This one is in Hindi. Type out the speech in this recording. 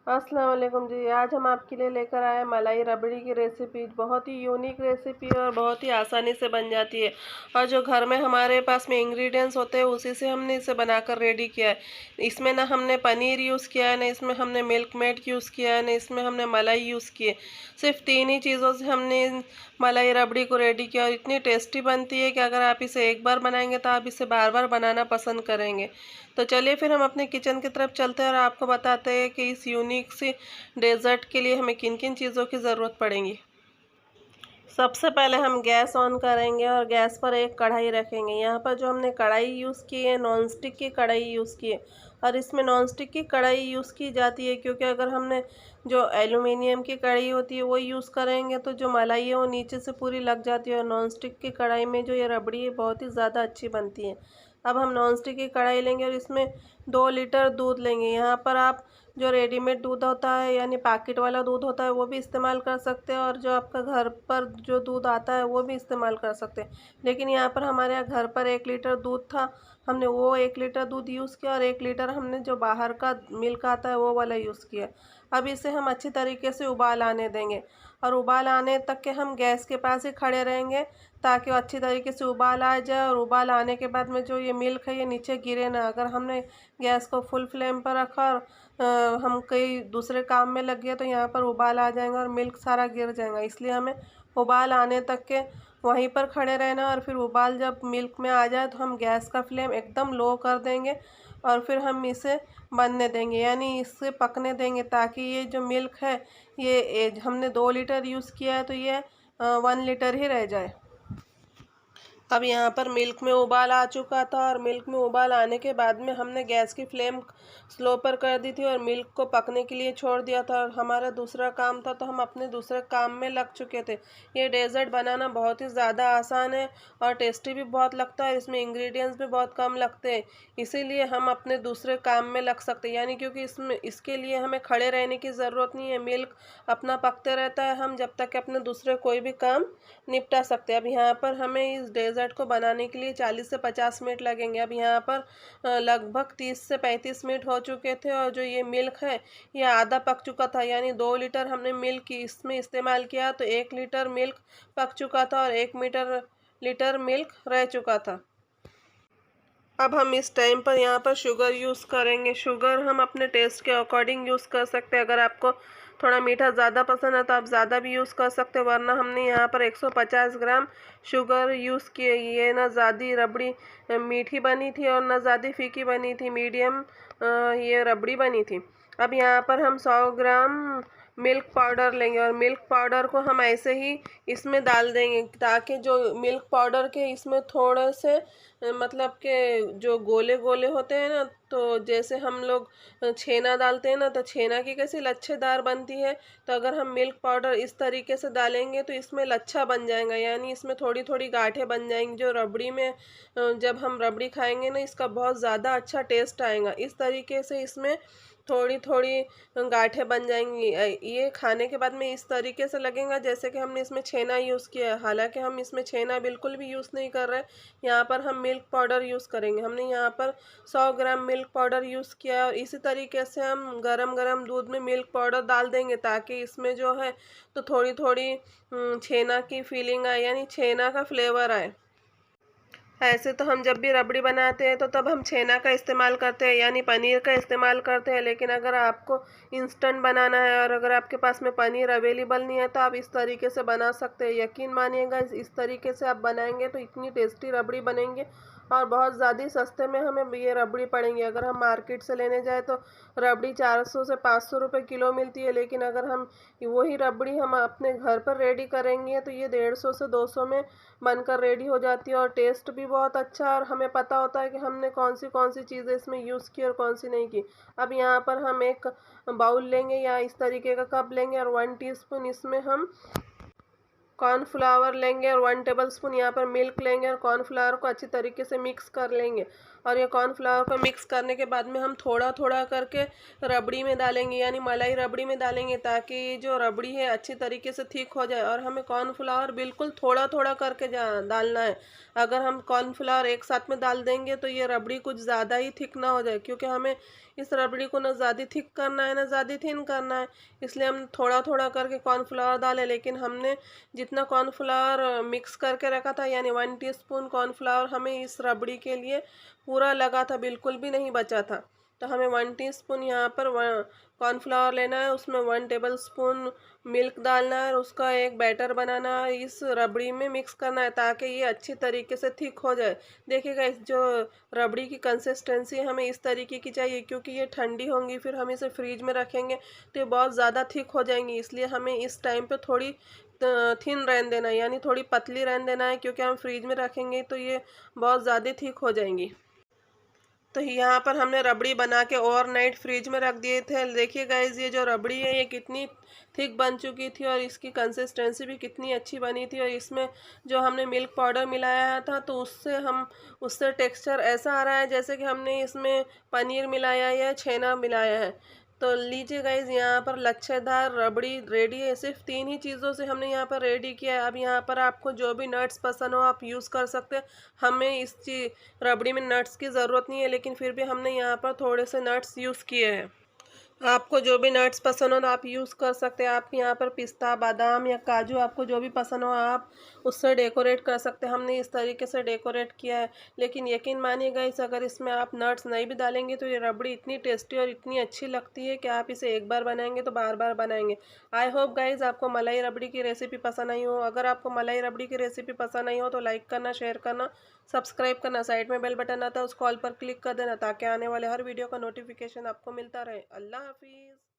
अस्सलाम वालेकुम जी। आज हम आपके लिए लेकर आए मलाई रबड़ी की रेसिपी। बहुत ही यूनिक रेसिपी है और बहुत ही आसानी से बन जाती है। और जो घर में हमारे पास में इंग्रेडिएंट्स होते हैं उसी से हमने इसे बनाकर रेडी किया है। इसमें ना हमने पनीर यूज़ किया है, ना इसमें हमने मिल्क मेड यूज़ किया है, ना इसमें हमने मलाई यूज़ की है। सिर्फ तीन ही चीज़ों से हमने मलाई रबड़ी को रेडी किया और इतनी टेस्टी बनती है कि अगर आप इसे एक बार बनाएंगे तो आप इसे बार बार बनाना पसंद करेंगे। तो चलिए फिर हम अपने किचन की तरफ चलते हैं और आपको बताते हैं कि इस यूनिक सी डेज़र्ट के लिए हमें किन किन चीज़ों की ज़रूरत पड़ेगी। सबसे पहले हम गैस ऑन करेंगे और गैस पर एक कढ़ाई रखेंगे। यहाँ पर जो हमने कढ़ाई यूज़ की है नॉन स्टिक की कढ़ाई यूज़ की है। और इसमें नॉन स्टिक की कढ़ाई यूज़ की जाती है क्योंकि अगर हमने जो एल्युमिनियम की कढ़ाई होती है वो यूज़ करेंगे तो जो मलाई है वो नीचे से पूरी लग जाती है। और नॉन स्टिक की कढ़ाई में जो ये रबड़ी है बहुत ही ज़्यादा अच्छी बनती है। अब हम नॉन स्टिक की कढ़ाई लेंगे और इसमें 2 लीटर दूध लेंगे। यहाँ पर आप जो रेडीमेड दूध होता है यानी पैकेट वाला दूध होता है वो भी इस्तेमाल कर सकते हैं, और जो आपका घर पर जो दूध आता है वो भी इस्तेमाल कर सकते हैं। लेकिन यहाँ पर हमारे यहाँ घर पर 1 लीटर दूध था, हमने वो 1 लीटर दूध यूज़ किया और 1 लीटर हमने जो बाहर का मिल्क आता है वो वाला यूज़ किया। अब इसे हम अच्छी तरीके से उबाल आने देंगे और उबाल आने तक के हम गैस के पास ही खड़े रहेंगे ताकि वो अच्छी तरीके से उबाल आ जाए। और उबाल आने के बाद में जो ये मिल्क है ये नीचे गिरे ना। अगर हमने गैस को फुल फ्लेम पर रखा और हम कई दूसरे काम में लग गए तो यहाँ पर उबाल आ जाएगा और मिल्क सारा गिर जाएगा। इसलिए हमें उबाल आने तक के वहीं पर खड़े रहना। और फिर उबाल जब मिल्क में आ जाए तो हम गैस का फ्लेम एकदम लो कर देंगे और फिर हम इसे बनने देंगे यानी इसे पकने देंगे ताकि ये जो मिल्क है ये हमने 2 लीटर यूज़ किया है तो ये 1 लीटर ही रह जाए। अब यहाँ पर मिल्क में उबाल आ चुका था और मिल्क में उबाल आने के बाद में हमने गैस की फ्लेम स्लो पर कर दी थी और मिल्क को पकने के लिए छोड़ दिया था। और हमारा दूसरा काम था तो हम अपने दूसरे काम में लग चुके थे। ये डेज़र्ट बनाना बहुत ही ज़्यादा आसान है और टेस्टी भी बहुत लगता है। इसमें इंग्रेडिएंट्स भी बहुत कम लगते हैं, इसीलिए हम अपने दूसरे काम में लग सकते हैं। यानी क्योंकि इसके लिए हमें खड़े रहने की ज़रूरत नहीं है, मिल्क अपना पकते रहता है, हम जब तक अपने दूसरे कोई भी काम निपटा सकते हैं। अब यहाँ पर हमें इस डेज़र्ट को बनाने के लिए 40 से 50 मिनट लगेंगे। अब यहाँ पर लगभग 30 से 35 मिनट हो चुके थे और जो ये मिल्क है ये आधा पक चुका था। यानी 2 लीटर हमने मिल्क इसमें इस्तेमाल किया तो 1 लीटर मिल्क पक चुका था और 1 लीटर मिल्क रह चुका था। अब हम इस टाइम पर यहाँ पर शुगर यूज़ करेंगे। शुगर हम अपने टेस्ट के अकॉर्डिंग यूज़ कर सकते हैं। अगर आपको थोड़ा मीठा ज़्यादा पसंद है तो आप ज़्यादा भी यूज़ कर सकते हैं, वरना हमने यहाँ पर 150 ग्राम शुगर यूज़ किए। ये ना ज़्यादा रबड़ी मीठी बनी थी और ना ज़्यादा फीकी बनी थी, मीडियम ये रबड़ी बनी थी। अब यहाँ पर हम 100 ग्राम मिल्क पाउडर लेंगे और मिल्क पाउडर को हम ऐसे ही इसमें डाल देंगे ताकि जो मिल्क पाउडर के इसमें थोड़े से मतलब के जो गोले गोले होते हैं ना, तो जैसे हम लोग छेना डालते हैं ना तो छेना की कैसी लच्छेदार बनती है, तो अगर हम मिल्क पाउडर इस तरीके से डालेंगे तो इसमें लच्छा बन जाएगा। यानी इसमें थोड़ी थोड़ी गांठें बन जाएंगी जो रबड़ी में जब हम रबड़ी खाएंगे ना इसका बहुत ज़्यादा अच्छा टेस्ट आएगा। इस तरीके से इसमें थोड़ी थोड़ी गांठें बन जाएंगी। ये खाने के बाद में इस तरीके से लगेगा जैसे कि हमने इसमें छेना यूज़ किया है, हालांकि हम इसमें छेना बिल्कुल भी यूज़ नहीं कर रहे। यहाँ पर हम मिल्क पाउडर यूज़ करेंगे। हमने यहाँ पर 100 ग्राम मिल्क पाउडर यूज़ किया है और इसी तरीके से हम गरम गरम दूध में मिल्क पाउडर डाल देंगे ताकि इसमें जो है तो थोड़ी थोड़ी छेना की फीलिंग आए यानी छेना का फ्लेवर आए। ऐसे तो हम जब भी रबड़ी बनाते हैं तो तब हम छेना का इस्तेमाल करते हैं यानी पनीर का इस्तेमाल करते हैं। लेकिन अगर आपको इंस्टेंट बनाना है और अगर आपके पास में पनीर अवेलेबल नहीं है तो आप इस तरीके से बना सकते हैं। यकीन मानिएगा इस तरीके से आप बनाएंगे तो इतनी टेस्टी रबड़ी बनेंगे और बहुत ज़्यादा सस्ते में हमें ये रबड़ी पड़ेंगी। अगर हम मार्केट से लेने जाए तो रबड़ी 400 से 500 रुपये किलो मिलती है, लेकिन अगर हम वही रबड़ी हम अपने घर पर रेडी करेंगे तो ये 150 से 200 में बनकर रेडी हो जाती है और टेस्ट भी बहुत अच्छा और हमें पता होता है कि हमने कौन सी चीज़ें इसमें यूज़ की और कौन सी नहीं की। अब यहाँ पर हम एक बाउल लेंगे या इस तरीके का कप लेंगे और 1 टीस्पून इसमें हम कॉर्नफ्लावर लेंगे और 1 टेबलस्पून यहाँ पर मिल्क लेंगे और कॉर्नफ्लावर को अच्छी तरीके से मिक्स कर लेंगे। और ये कॉर्नफ्लावर को मिक्स करने के बाद में हम थोड़ा थोड़ा करके रबड़ी में डालेंगे, यानी मलाई रबड़ी में डालेंगे, ताकि जो रबड़ी है अच्छी तरीके से थिक हो जाए। और हमें कॉर्नफ्लावर बिल्कुल थोड़ा थोड़ा करके डालना है। अगर हम कॉर्नफ्लावर एक साथ में डाल देंगे तो ये रबड़ी कुछ ज़्यादा ही थिक ना हो जाए, क्योंकि हमें इस रबड़ी को ना ज़्यादा थिक करना है ना ज़्यादा थिन करना है। इसलिए हम थोड़ा थोड़ा करके कॉर्नफ्लावर डालें। लेकिन हमने जितना कॉर्नफ्लावर मिक्स करके रखा था, यानी 1 टीस्पून कॉर्नफ्लावर हमें इस रबड़ी के लिए पूरा लगा था, बिल्कुल भी नहीं बचा था। तो हमें 1 टीस्पून यहाँ पर कॉर्नफ्लावर लेना है, उसमें 1 टेबल स्पून मिल्क डालना है और उसका एक बैटर बनाना है, इस रबड़ी में मिक्स करना है ताकि ये अच्छी तरीके से थिक हो जाए। देखिएगा, इस जो रबड़ी की कंसिस्टेंसी हमें इस तरीके की चाहिए, क्योंकि ये ठंडी होंगी, फिर हम इसे फ्रीज में रखेंगे तो ये बहुत ज़्यादा थिक हो जाएंगी। इसलिए हमें इस टाइम पे थोड़ी थिन रहने देना है, यानी थोड़ी पतली रहने देना है, क्योंकि हम फ्रीज में रखेंगे तो ये बहुत ज़्यादा थिक हो जाएंगी। तो यहाँ पर हमने रबड़ी बना के ओवरनाइट फ्रिज में रख दिए थे। देखिए गाइज, ये जो रबड़ी है ये कितनी थिक बन चुकी थी और इसकी कंसिस्टेंसी भी कितनी अच्छी बनी थी। और इसमें जो हमने मिल्क पाउडर मिलाया था तो उससे टेक्सचर ऐसा आ रहा है जैसे कि हमने इसमें पनीर मिलाया है या छेना मिलाया है। तो लीजिए गाइज, यहाँ पर लच्छेदार रबड़ी रेडी है। सिर्फ 3 ही चीज़ों से हमने यहाँ पर रेडी किया है। अब यहाँ पर आपको जो भी नट्स पसंद हो आप यूज़ कर सकते हैं। हमें इस रबड़ी में नट्स की ज़रूरत नहीं है, लेकिन फिर भी हमने यहाँ पर थोड़े से नट्स यूज़ किए हैं। आपको जो भी नट्स पसंद हो तो आप यूज़ कर सकते हैं। आप यहाँ पर पिस्ता, बादाम या काजू, आपको जो भी पसंद हो आप उससे डेकोरेट कर सकते हैं। हमने इस तरीके से डेकोरेट किया है। लेकिन यकीन मानिएगा, इस अगर इसमें आप नट्स नहीं भी डालेंगे तो ये रबड़ी इतनी टेस्टी और इतनी अच्छी लगती है कि आप इसे एक बार बनाएंगे तो बार बार बनाएंगे। आई होप गाइज आपको मलाई रबड़ी की रेसिपी पसंद आई हो। अगर आपको मलाई रबड़ी की रेसिपी पसंद आई हो तो लाइक करना, शेयर करना, सब्सक्राइब करना। साइड में बेल बटन आता है, उस कॉल पर क्लिक कर देना ताकि आने वाले हर वीडियो का नोटिफिकेशन आपको मिलता रहे। अल्लाह हाफिज़।